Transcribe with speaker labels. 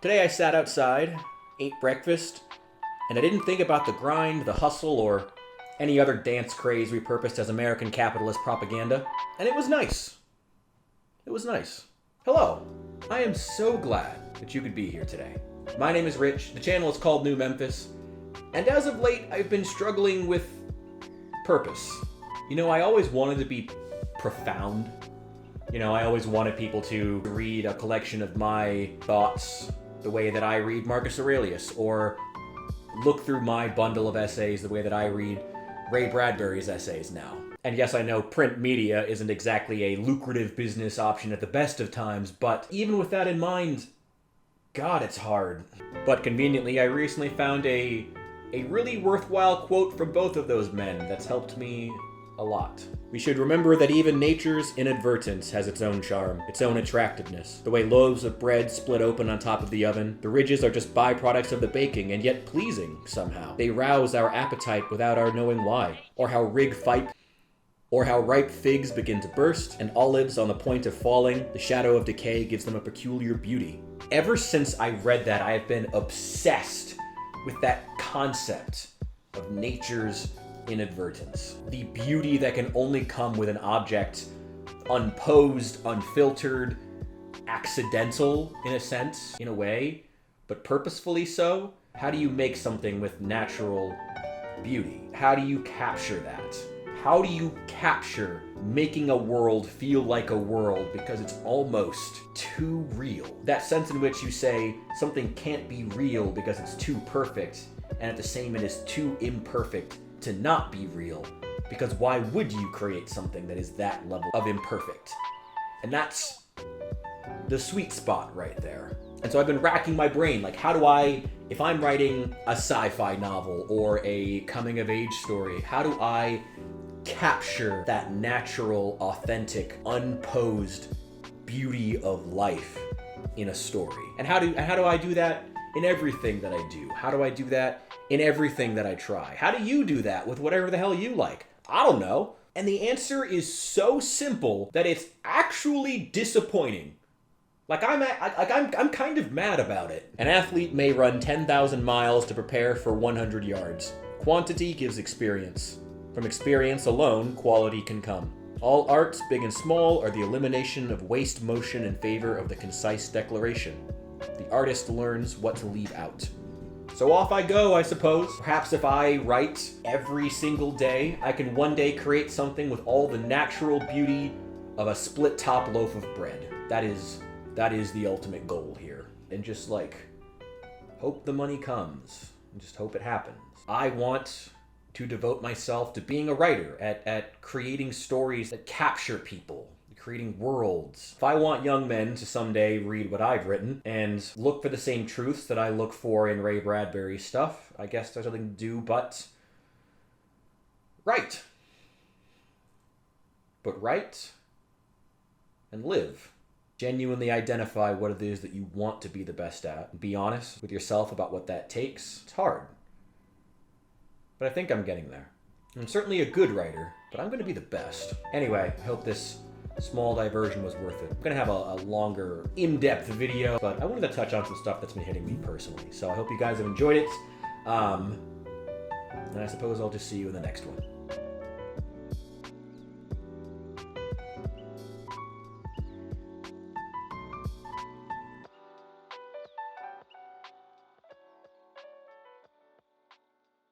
Speaker 1: Today I sat outside, ate breakfast, and I didn't think about the grind, the hustle, or any other dance craze repurposed as American capitalist propaganda, and it was nice. It was nice. Hello, I am so glad that you could be here today. My name is Rich, the channel is called New Memphis, and as of late I've been struggling with purpose. You know, I always wanted to be profound. You know, I always wanted people to read a collection of my thoughts the way that I read Marcus Aurelius, or look through my bundle of essays the way that I read Ray Bradbury's essays now. And yes, I know print media isn't exactly a lucrative business option at the best of times, but even with that in mind, God, it's hard. But conveniently, I recently found a really worthwhile quote from both of those men that's helped me a lot. We should remember that even nature's inadvertence has its own charm, its own attractiveness. The way loaves of bread split open on top of the oven, the ridges are just byproducts of the baking, and yet pleasing somehow. They rouse our appetite without our knowing why. Or how ripe figs begin to burst, and olives on the point of falling, the shadow of decay gives them a peculiar beauty. Ever since I read that, I have been obsessed with that concept of nature's inadvertence. The beauty that can only come with an object unposed, unfiltered, accidental in a sense, in a way, but purposefully so. How do you make something with natural beauty? How do you capture that? How do you capture making a world feel like a world because it's almost too real? That sense in which you say something can't be real because it's too perfect, and at the same it is too imperfect to not be real, because why would you create something that is that level of imperfect? And that's the sweet spot right there. And so I've been racking my brain, like, how do I, if I'm writing a sci-fi novel or a coming-of-age story, how do I capture that natural, authentic, unposed beauty of life in a story? And how do I do that in everything that I do? How do I do that in everything that I try? How do you do that with whatever the hell you like? I don't know. And the answer is so simple that it's actually disappointing. Like, I'm kind of mad about it. An athlete may run 10,000 miles to prepare for 100 yards. Quantity gives experience. From experience alone, quality can come. All arts, big and small, are the elimination of waste motion in favor of the concise declaration. The artist learns what to leave out. So off I go, I suppose. Perhaps if I write every single day, I can one day create something with all the natural beauty of a split-top loaf of bread. That is the ultimate goal here. And just, like, hope the money comes. And just hope it happens. I want to devote myself to being a writer, at creating stories that capture people, creating worlds. If I want young men to someday read what I've written and look for the same truths that I look for in Ray Bradbury's stuff, I guess there's nothing to do but write. But write and live. Genuinely identify what it is that you want to be the best at. Be honest with yourself about what that takes. It's hard. But I think I'm getting there. I'm certainly a good writer, but I'm going to be the best. Anyway, I hope this small diversion was worth it. I'm gonna have a longer, in-depth video, but I wanted to touch on some stuff that's been hitting me personally. So I hope you guys have enjoyed it. And I suppose I'll just see you in the next one.